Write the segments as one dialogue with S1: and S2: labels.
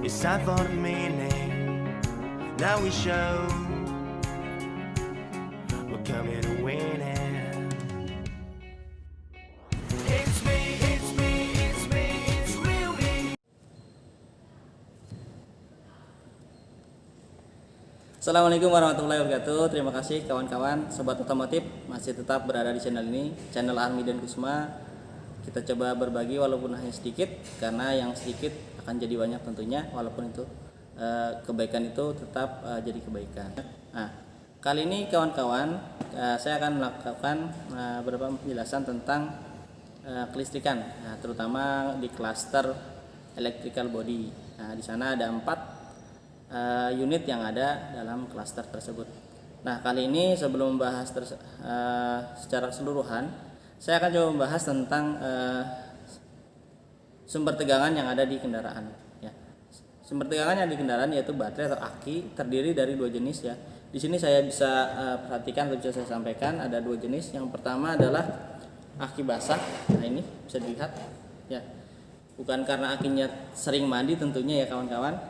S1: It's time for the meaning. Now we show we're coming to win it. It's me, it's me, it's me, it's real me.
S2: Assalamualaikum warahmatullahi wabarakatuh. Terima kasih kawan-kawan sobat otomotif masih tetap berada di channel ini, channel Army dan Kusma. Kita coba berbagi walaupun hanya sedikit, karena yang sedikit akan jadi banyak tentunya, walaupun itu kebaikan itu tetap jadi kebaikan. Nah, kali ini kawan-kawan saya akan melakukan beberapa penjelasan tentang kelistrikan, terutama di klaster electrical body. Nah, di sana ada 4 unit yang ada dalam klaster tersebut. Nah, kali ini sebelum membahas secara keseluruhan, saya akan coba membahas tentang sumber tegangan yang ada di kendaraan. Ya. Sumber tegangan yang di kendaraan yaitu baterai atau aki, terdiri dari 2 jenis ya. Di sini saya bisa perhatikan atau bisa saya sampaikan ada 2 jenis. Yang pertama adalah aki basah. Nah, ini bisa dilihat ya. Bukan karena akinya sering mandi tentunya ya kawan-kawan,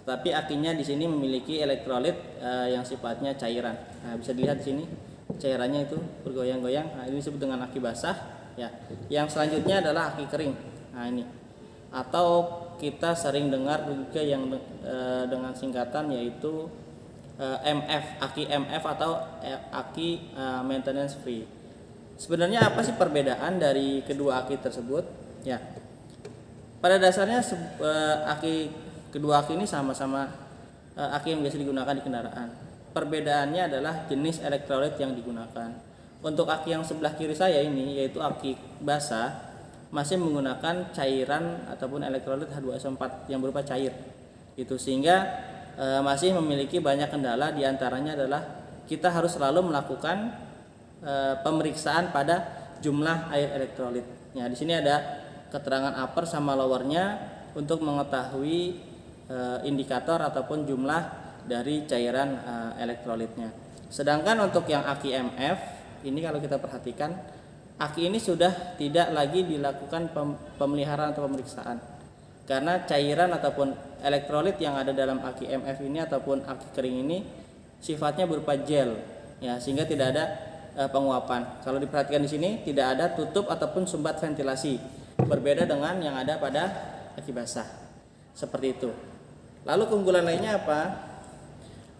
S2: tetapi akinya di sini memiliki elektrolit yang sifatnya cairan. Nah, bisa dilihat di sini cairannya itu bergoyang-goyang. Nah, ini disebut dengan aki basah ya. Yang selanjutnya adalah aki kering. Nah, ini atau kita sering dengar juga yang dengan singkatan yaitu MF, aki MF atau aki maintenance free. Sebenarnya apa sih perbedaan dari kedua aki tersebut? Ya. Pada dasarnya kedua aki ini sama-sama aki yang biasa digunakan di kendaraan. Perbedaannya adalah jenis elektrolit yang digunakan. Untuk aki yang sebelah kiri saya ini, yaitu aki basah, masih menggunakan cairan ataupun elektrolit H2SO4 yang berupa cair. Itu sehingga masih memiliki banyak kendala, diantaranya adalah kita harus selalu melakukan pemeriksaan pada jumlah air elektrolit. Ya, di sini ada keterangan upper sama lowernya untuk mengetahui indikator ataupun jumlah dari cairan elektrolitnya. Sedangkan untuk yang aki MF ini, kalau kita perhatikan, aki ini sudah tidak lagi dilakukan pemeliharaan atau pemeriksaan, karena cairan ataupun elektrolit yang ada dalam aki MF ini ataupun aki kering ini sifatnya berupa gel ya, sehingga tidak ada penguapan. Kalau diperhatikan di sini tidak ada tutup ataupun sumbat ventilasi, berbeda dengan yang ada pada aki basah seperti itu. Lalu keunggulan lainnya apa?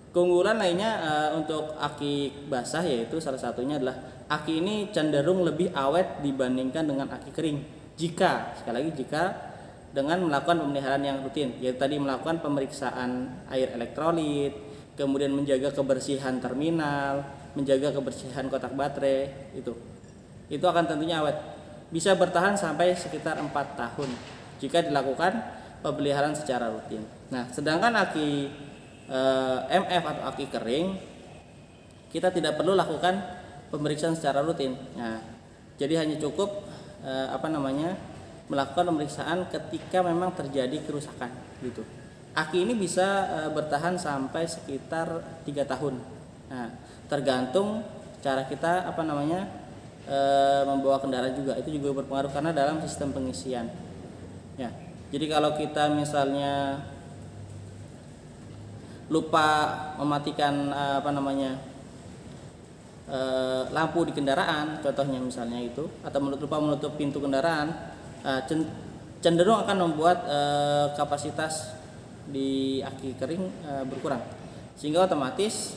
S2: Keunggulan lainnya untuk aki basah yaitu salah satunya adalah aki ini cenderung lebih awet dibandingkan dengan aki kering jika dengan melakukan pemeliharaan yang rutin, yaitu tadi melakukan pemeriksaan air elektrolit, kemudian menjaga kebersihan terminal, menjaga kebersihan kotak baterai, itu akan tentunya awet, bisa bertahan sampai sekitar 4 tahun jika dilakukan pemeliharaan secara rutin. Nah, sedangkan aki MF atau aki kering kita tidak perlu lakukan pemeriksaan secara rutin. Nah, jadi hanya cukup melakukan pemeriksaan ketika memang terjadi kerusakan gitu. Aki ini bisa bertahan sampai sekitar 3 tahun. Nah, tergantung cara kita membawa kendaraan juga, itu juga berpengaruh karena dalam sistem pengisian. Ya. Jadi kalau kita misalnya lupa mematikan lampu di kendaraan, contohnya misalnya itu, atau lupa menutup pintu kendaraan, cenderung akan membuat kapasitas di aki kering berkurang, sehingga otomatis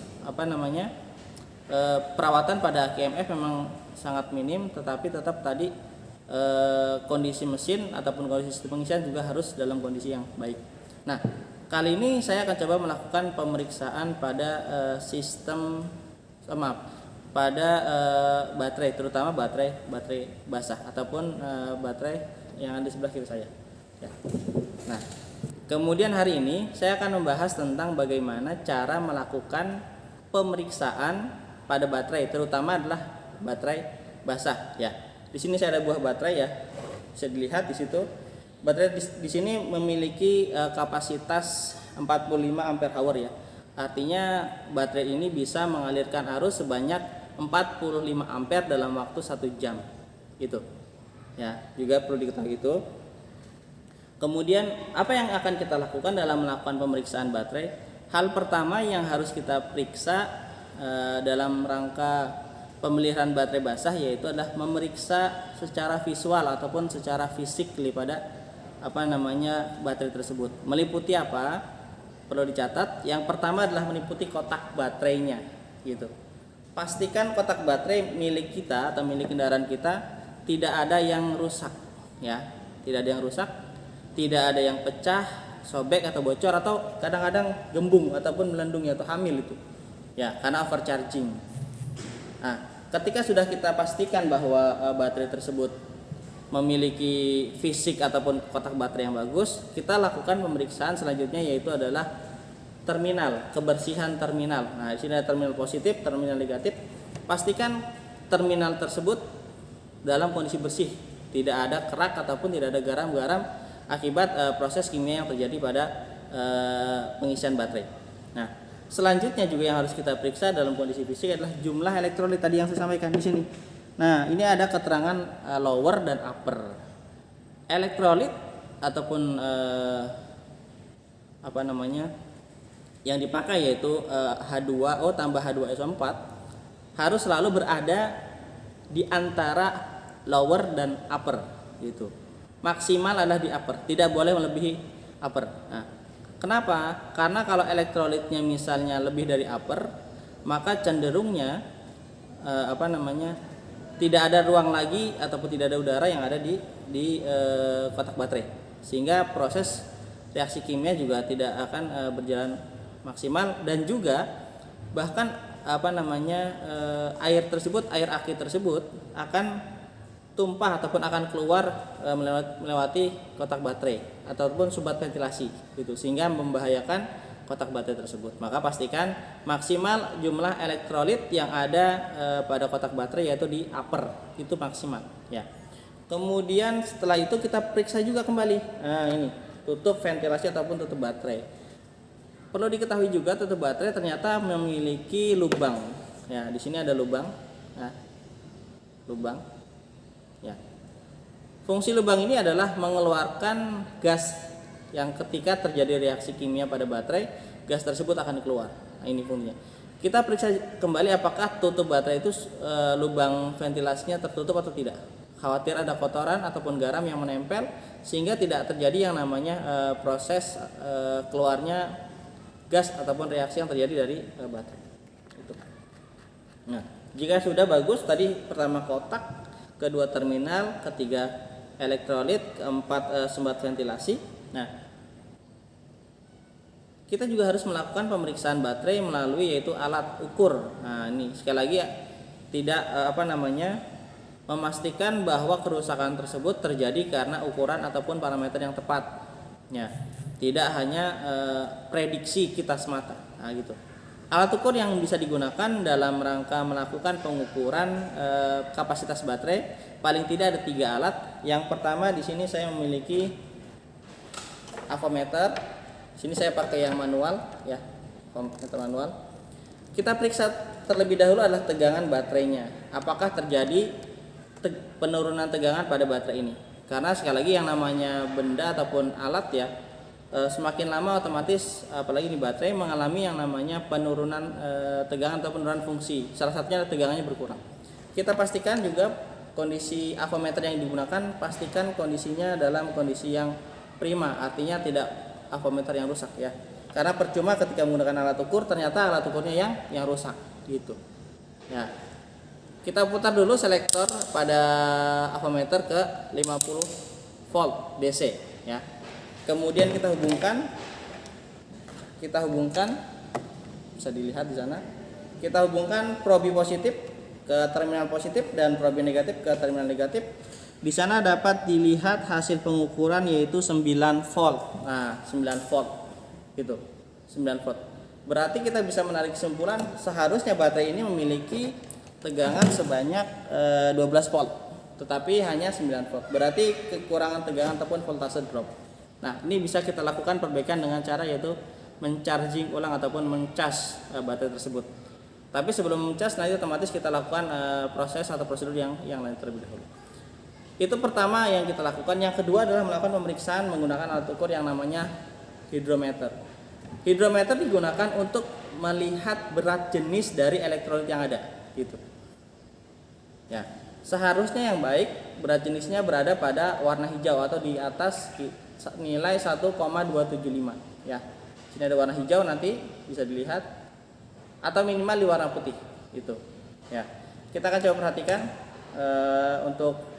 S2: perawatan pada aki MF memang sangat minim, tetapi tetap tadi kondisi mesin ataupun kondisi sistem pengisian juga harus dalam kondisi yang baik. Nah, kali ini saya akan coba melakukan pemeriksaan pada baterai, terutama baterai basah ataupun baterai yang ada di sebelah kiri saya. Ya. Nah, kemudian hari ini saya akan membahas tentang bagaimana cara melakukan pemeriksaan pada baterai, terutama adalah baterai basah. Ya, di sini saya ada buah baterai ya, bisa dilihat di situ. Baterai di sini memiliki kapasitas 45 ampere hour ya. Artinya baterai ini bisa mengalirkan arus sebanyak 45 ampere dalam waktu 1 jam. Gitu. Ya, juga perlu diketahui itu. Kemudian apa yang akan kita lakukan dalam melakukan pemeriksaan baterai? Hal pertama yang harus kita periksa dalam rangka pemeliharaan baterai basah yaitu adalah memeriksa secara visual ataupun secara fisik daripada baterai tersebut. Meliputi apa? Perlu dicatat. Yang pertama adalah meliputi kotak baterainya, gitu. Pastikan kotak baterai milik kita atau milik kendaraan kita tidak ada yang rusak, ya. Tidak ada yang rusak, tidak ada yang pecah, sobek atau bocor atau kadang-kadang gembung ataupun melendung atau hamil itu. Ya, karena overcharging. Nah, ketika sudah kita pastikan bahwa baterai tersebut memiliki fisik ataupun kotak baterai yang bagus, kita lakukan pemeriksaan selanjutnya yaitu adalah terminal, kebersihan terminal. Nah, di sini ada terminal positif, terminal negatif. Pastikan terminal tersebut dalam kondisi bersih, tidak ada kerak ataupun tidak ada garam-garam akibat proses kimia yang terjadi pada pengisian baterai. Nah, selanjutnya juga yang harus kita periksa dalam kondisi fisik adalah jumlah elektrolit tadi yang saya sampaikan di sini. Nah, ini ada keterangan lower dan upper. Elektrolit ataupun yang dipakai yaitu H2O tambah H2SO4 harus selalu berada di antara lower dan upper, gitu. Maksimal adalah di upper, tidak boleh melebihi upper. Nah, kenapa? Karena kalau elektrolitnya misalnya lebih dari upper, maka cenderungnya tidak ada ruang lagi ataupun tidak ada udara yang ada di kotak baterai, sehingga proses reaksi kimia juga tidak akan berjalan maksimal dan juga bahkan air aki tersebut akan tumpah ataupun akan keluar melewati kotak baterai ataupun sumbat ventilasi, gitu, sehingga membahayakan kotak baterai tersebut. Maka pastikan maksimal jumlah elektrolit yang ada pada kotak baterai yaitu di upper, itu maksimal, ya. Kemudian setelah itu kita periksa juga kembali. Nah, ini tutup ventilasi ataupun tutup baterai. Perlu diketahui juga tutup baterai ternyata memiliki lubang. Ya, di sini ada lubang. Nah, lubang. Ya. Fungsi lubang ini adalah mengeluarkan gas yang ketika terjadi reaksi kimia pada baterai, gas tersebut akan keluar. Nah, ini fungsinya. Kita periksa kembali apakah tutup baterai itu lubang ventilasinya tertutup atau tidak. Khawatir ada kotoran ataupun garam yang menempel sehingga tidak terjadi yang namanya proses keluarnya gas ataupun reaksi yang terjadi dari baterai. Itu. Nah, jika sudah bagus tadi pertama kotak, kedua terminal, ketiga elektrolit, keempat sumbat ventilasi. Nah, kita juga harus melakukan pemeriksaan baterai melalui yaitu alat ukur. Nah, ini sekali lagi ya, tidak memastikan bahwa kerusakan tersebut terjadi karena ukuran ataupun parameter yang tepat. Ya, tidak hanya prediksi kita semata. Nah, gitu. Alat ukur yang bisa digunakan dalam rangka melakukan pengukuran kapasitas baterai paling tidak ada 3 alat. Yang pertama di sini saya memiliki avometer. Sini saya pakai yang manual, ya, avometer manual. Kita periksa terlebih dahulu adalah tegangan baterainya. Apakah terjadi penurunan tegangan pada baterai ini? Karena sekali lagi yang namanya benda ataupun alat ya, semakin lama otomatis apalagi di baterai mengalami yang namanya penurunan tegangan atau penurunan fungsi. Salah satunya tegangannya berkurang. Kita pastikan juga kondisi avometer yang digunakan, pastikan kondisinya dalam kondisi yang prima, artinya tidak avometer yang rusak, ya. Karena percuma ketika menggunakan alat ukur ternyata alat ukurnya yang rusak, gitu. Ya. Kita putar dulu selektor pada avometer ke 50 volt DC, ya. Kemudian kita hubungkan bisa dilihat di sana. Kita hubungkan probi positif ke terminal positif dan probi negatif ke terminal negatif. Di sana dapat dilihat hasil pengukuran yaitu 9 volt. Nah, 9 volt. Gitu. 9 volt. Berarti kita bisa menarik kesimpulan seharusnya baterai ini memiliki tegangan sebanyak 12 volt. Tetapi hanya 9 volt. Berarti kekurangan tegangan ataupun voltase drop. Nah, ini bisa kita lakukan perbaikan dengan cara yaitu mencharging ulang ataupun mencas baterai tersebut. Tapi sebelum mencas nanti otomatis kita lakukan proses atau prosedur yang lain terlebih dahulu. Itu pertama yang kita lakukan. Yang kedua adalah melakukan pemeriksaan menggunakan alat ukur yang namanya hidrometer. Hidrometer digunakan untuk melihat berat jenis dari elektrolit yang ada, gitu. Ya, seharusnya yang baik berat jenisnya berada pada warna hijau atau di atas nilai 1,275. Ya, sini ada warna hijau, nanti bisa dilihat, atau minimal di warna putih, itu. Ya, kita akan coba perhatikan untuk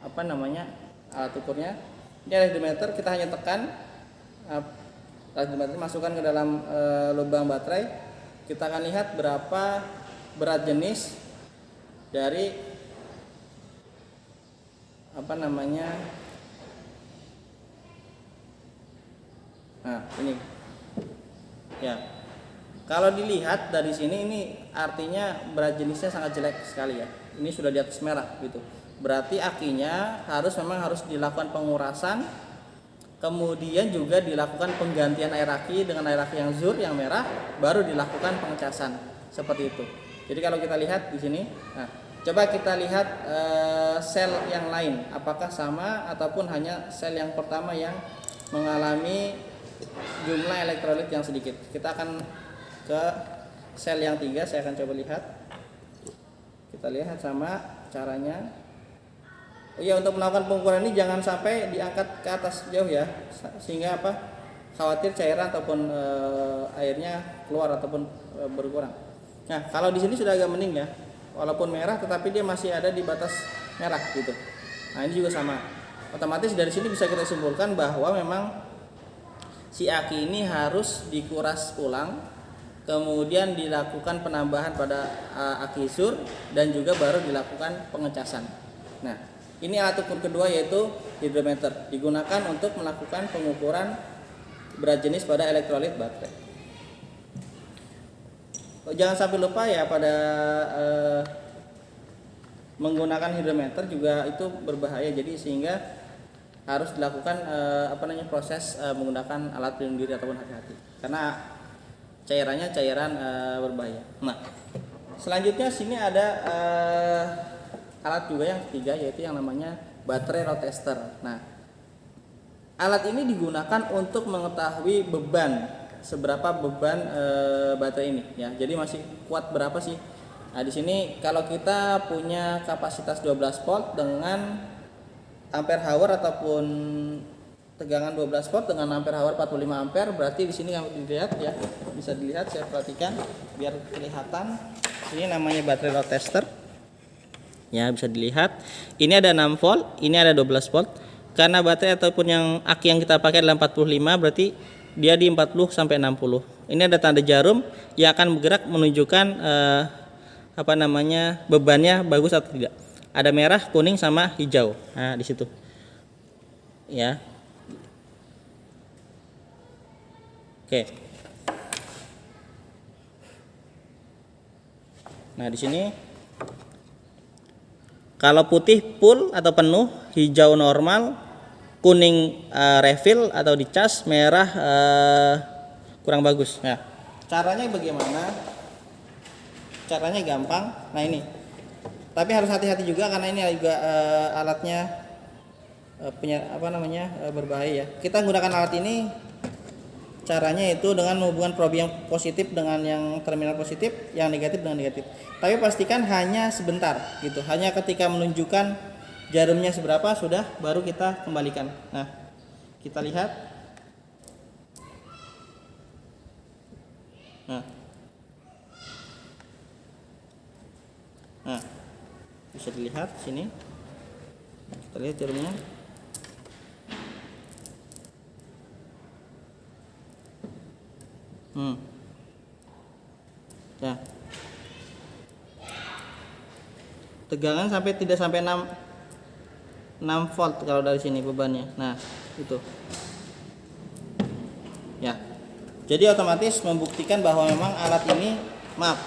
S2: alat ukurnya. Ini ada hidrometer, kita hanya tekan alat hidrometer, masukkan ke dalam lubang baterai. Kita akan lihat berapa berat jenis dari ini. Ya, kalau dilihat dari sini, ini artinya berat jenisnya sangat jelek sekali ya. Ini sudah di atas merah gitu. Berarti akinya memang harus dilakukan pengurasan, kemudian juga dilakukan penggantian air aki dengan air aki yang zur yang merah, baru dilakukan pengecasan seperti itu. Jadi kalau kita lihat di sini, nah, coba kita lihat sel yang lain, apakah sama ataupun hanya sel yang pertama yang mengalami jumlah elektrolit yang sedikit. Kita akan ke sel yang 3, saya akan coba lihat. Kita lihat sama caranya. Oh iya, untuk melakukan pengukuran ini jangan sampai diangkat ke atas jauh ya, sehingga khawatir cairan ataupun airnya keluar ataupun berkurang. Nah, kalau di sini sudah agak mending ya, walaupun merah tetapi dia masih ada di batas merah gitu. Nah, ini juga sama. Otomatis dari sini bisa kita simpulkan bahwa memang si aki ini harus dikuras ulang, kemudian dilakukan penambahan pada aki sur, dan juga baru dilakukan pengecasan. Nah, ini alat ukur kedua yaitu hidrometer, digunakan untuk melakukan pengukuran berat jenis pada elektrolit baterai. Jangan sampai lupa ya, pada menggunakan hidrometer juga itu berbahaya, jadi sehingga harus dilakukan proses menggunakan alat pelindung diri ataupun hati-hati, karena cairannya cairan berbahaya. Nah, selanjutnya sini ada alat juga yang ketiga, yaitu yang namanya baterai load tester. Nah, alat ini digunakan untuk mengetahui seberapa beban baterai ini ya. Jadi masih kuat berapa sih? Nah, di sini kalau kita punya kapasitas 12 volt dengan ampere hour ataupun tegangan 12 volt dengan ampere hour 45 ampere, berarti di sini yang dilihat ya, bisa dilihat, saya perhatikan biar kelihatan. Ini namanya baterai load tester. Ya, bisa dilihat. Ini ada 6 volt, ini ada 12 volt. Karena baterai ataupun yang aki yang kita pakai adalah 45, berarti dia di 40 sampai 60. Ini ada tanda jarum yang akan bergerak menunjukkan bebannya bagus atau tidak. Ada merah, kuning sama hijau. Nah, di situ. Ya. Oke. Nah, di sini kalau putih full atau penuh, hijau normal, kuning refill atau dicas, merah kurang bagus. Nah, caranya bagaimana? Caranya gampang. Nah, ini. Tapi harus hati-hati juga karena ini juga alatnya berbahaya. Kita menggunakan alat ini, caranya itu dengan menghubungkan probe yang positif dengan yang terminal positif, yang negatif dengan negatif. Tapi pastikan hanya sebentar gitu. Hanya ketika menunjukkan jarumnya seberapa sudah, baru kita kembalikan. Nah, kita lihat. Nah, bisa dilihat sini. Kita lihat jarumnya. Ya. Tegangan tidak sampai 6 volt kalau dari sini bebannya. Nah, itu. Ya. Jadi otomatis membuktikan bahwa memang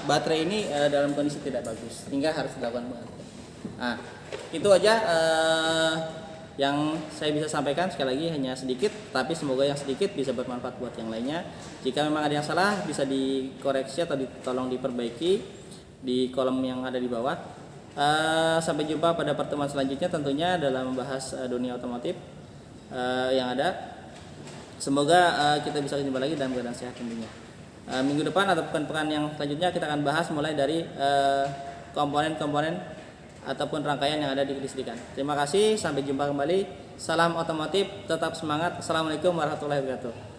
S2: baterai ini dalam kondisi tidak bagus, sehingga harus dilakukan penggantian. Nah, itu aja yang saya bisa sampaikan. Sekali lagi hanya sedikit, tapi semoga yang sedikit bisa bermanfaat buat yang lainnya. Jika memang ada yang salah, bisa dikoreksi atau tolong diperbaiki di kolom yang ada di bawah. Sampai jumpa pada pertemuan selanjutnya tentunya dalam membahas dunia otomotif yang ada. Semoga kita bisa jumpa lagi dalam keadaan sehat tentunya. Minggu depan atau pekan-pekan yang selanjutnya kita akan bahas mulai dari komponen-komponen ataupun rangkaian yang ada di kelistrikan. Terima kasih, sampai jumpa kembali. Salam otomotif, tetap semangat. Assalamualaikum warahmatullahi wabarakatuh.